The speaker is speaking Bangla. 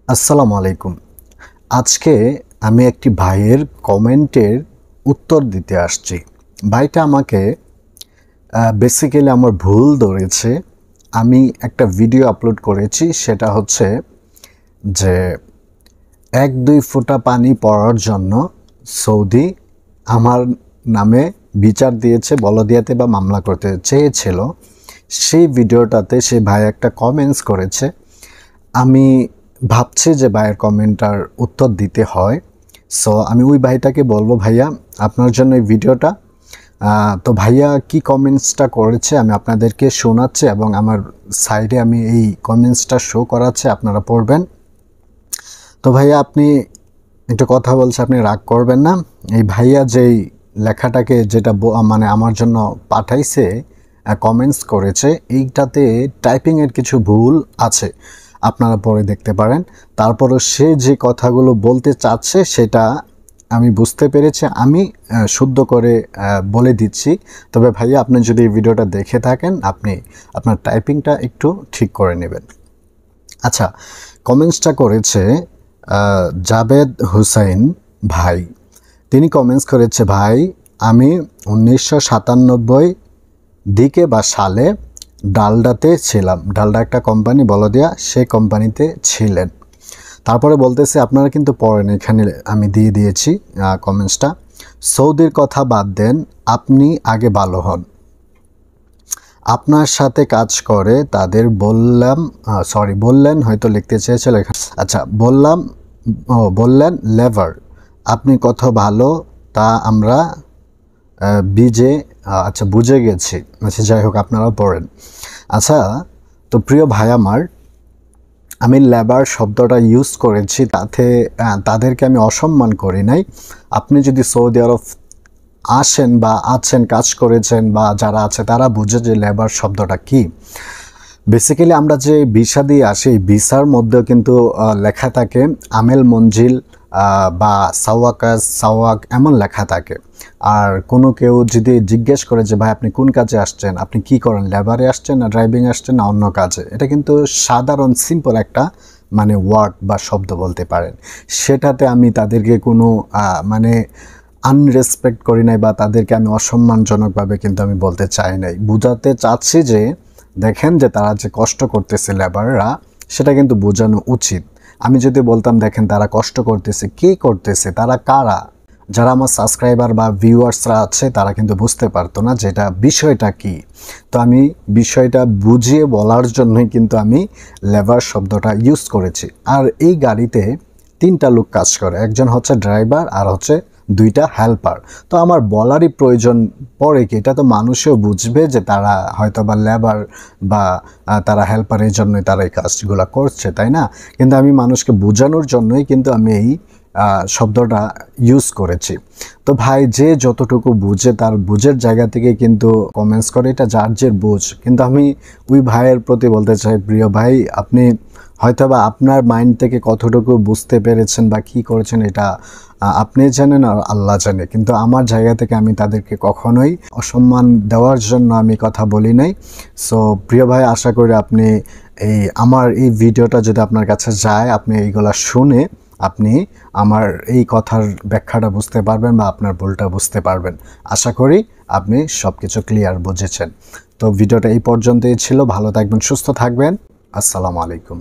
আসসালামু আলাইকুম। আজকে আমি একটি ভাইয়ের কমেন্টের উত্তর দিতে আসছি। ভাইটা আমাকে বেসিক্যালি আমার ভুল ধরেছে। আমি একটা ভিডিও আপলোড করেছি, সেটা হচ্ছে যে 1-2 ফোঁটা পানি পড়ার জন্য সৌদি আমার নামে বিচার দিয়েছে, বলদিয়াতে বা মামলা করতে চেয়েছিল। সেই ভিডিওটাতে সে ভাই একটা কমেন্টস করেছে। আমি ভাবছি যে ভাইয়ের কমেন্টটার উত্তর দিতে হয়। সো আমি ওই ভাইটাকে বলবো, ভাইয়া আপনার জন্য এই ভিডিওটা। তো ভাইয়া কি কমেন্টসটা করেছে আমি আপনাদেরকে শোনাচ্ছি এবং আমার সাইডে আমি এই কমেন্টসটা শো করাচ্ছি, আপনারা পড়বেন। তো ভাইয়া আপনি একটা কথা বলছে, আপনি রাগ করবেন না। এই ভাইয়া যেই লেখাটাকে যেটা মানে আমার জন্য পাঠাইছে, কমেন্টস করেছে, এইটাতে টাইপিংয়ের কিছু ভুল আছে, আপনারা পরে দেখতে পারেন। তারপরও সে যে কথাগুলো বলতে চাচ্ছে সেটা আমি বুঝতে পেরেছি, আমি শুদ্ধ করে বলে দিচ্ছি। তবে ভাইয়া আপনি যদি এই ভিডিওটা দেখে থাকেন, আপনি আপনার টাইপিংটা একটু ঠিক করে নেবেন। আচ্ছা, কমেন্টসটা করেছে জাবেদ হুসাইন ভাই। তিনি কমেন্টস করেছে, ভাই আমি 1997 দিকে বা সালে ডালডাতে ছিলাম। ডালডা একটা কোম্পানি বলদিয়া, সেই কোম্পানিতে ছিলেন। তারপরে বলতেছে আপনারা কিন্তু পড়েন, এখানে আমি দিয়ে দিয়েছি কমেন্টসটা। সৌদির কথা বাদ দেন, আপনি আগে ভালো হন। আপনার সাথে কাজ করে তাদের বললেন হয়তো লিখতে চেয়েছিল এখানে। আচ্ছা, বললেন লেভার, আপনি কত ভালো তা আমরা বুঝে গেছি। আচ্ছা, যাই হোক, আপনারাও পড়েন। আচ্ছা, তো প্রিয় ভাই আমার, আমি লেবার শব্দটা ইউজ করেছি, তাদেরকে আমি অসম্মান করি নাই। আপনি যদি সৌদি আরব আসেন বা আছেন, কাজ করেছেন বা যারা আছে তারা বুঝে যে লেবার শব্দটা কি। বেসিক্যালি আমরা যে ভিসা দিয়ে আসি, এই ভিসার মধ্যেও কিন্তু লেখা থাকে আমেল মঞ্জিল বা সাওয়াক এমন লেখা থাকে। আর কোনো কেউ যদি জিজ্ঞেস করে যে ভাই আপনি কোন কাজে আসছেন, আপনি কি করেন, লেবারে আসছেন না ড্রাইভিং আসছেন না অন্য কাজে, এটা কিন্তু সাধারণ সিম্পল একটা মানে ওয়ার্ড বা শব্দ বলতে পারেন। সেটাতে আমি তাদেরকে কোনো মানে আনরেসপেক্ট করি নাই বা তাদেরকে আমি অসম্মানজনকভাবে কিন্তু আমি বলতে চাই নাই। বুঝাতে চাচ্ছি যে দেখেন যে তারা যে কষ্ট করতেছে লেবাররা, সেটা কিন্তু বোঝানো উচিত। আমি যদি বলতাম দেখেন তারা কষ্ট করতেছে, কি করতেছে, তারা কারা, যারা আমার সাবস্ক্রাইবার বা ভিউয়ার্সরা আছে তারা কিন্তু বুঝতে পারতো না যে এটা বিষয়টা কি। তো আমি বিষয়টা বুঝিয়ে বলার জন্যই কিন্তু আমি লেবার শব্দটা ইউজ করেছি। আর এই গাড়িতে 3টা লোক কাজ করে, একজন হচ্ছে ড্রাইভার আর হচ্ছে 2টা হেল্পার। তো আমার বলারই প্রয়োজন পড়ে কি, এটা তো মানুষও বুঝবে যে তারা হয়তো বা লেবার বা তারা হেল্পার, এই জন্যই তারা এই কাজগুলো করছে, তাই না? কিন্তু আমি মানুষকে বোঝানোর জন্যই কিন্তু আমি এই শব্দটা ইউজ করেছি। তো ভাই যে যতটুকু বুঝে তার বুঝের জায়গা থেকে কিন্তু কমেন্টস করে, এটা যার যে বুঝ। কিন্তু আমি ওই ভাইয়ের প্রতি বলতে চাই, প্রিয় ভাই, আপনি হয়তোবা আপনার মাইন্ড থেকে কতটুকু বুঝতে পেরেছেন বা কী করেছেন এটা আপনি জানেন আর আল্লাহ জানে। কিন্তু আমার জায়গা থেকে আমি তাদেরকে কখনোই অসম্মান দেওয়ার জন্য আমি কথা বলি নাই। সো প্রিয় ভাই, আশা করি আপনি আমার এই ভিডিওটা যদি আপনার কাছে যায়, আপনি এইগুলা শুনে আপনি আমার এই কথার ব্যাখ্যাটা বুঝতে পারবেন বা আপনার ভুলটা বুঝতে পারবেন। আশা করি আপনি সব কিছু ক্লিয়ার বুঝেছেন। তো ভিডিওটা এই পর্যন্তই ছিল। ভালো থাকবেন, সুস্থ থাকবেন। আসসালামু আলাইকুম।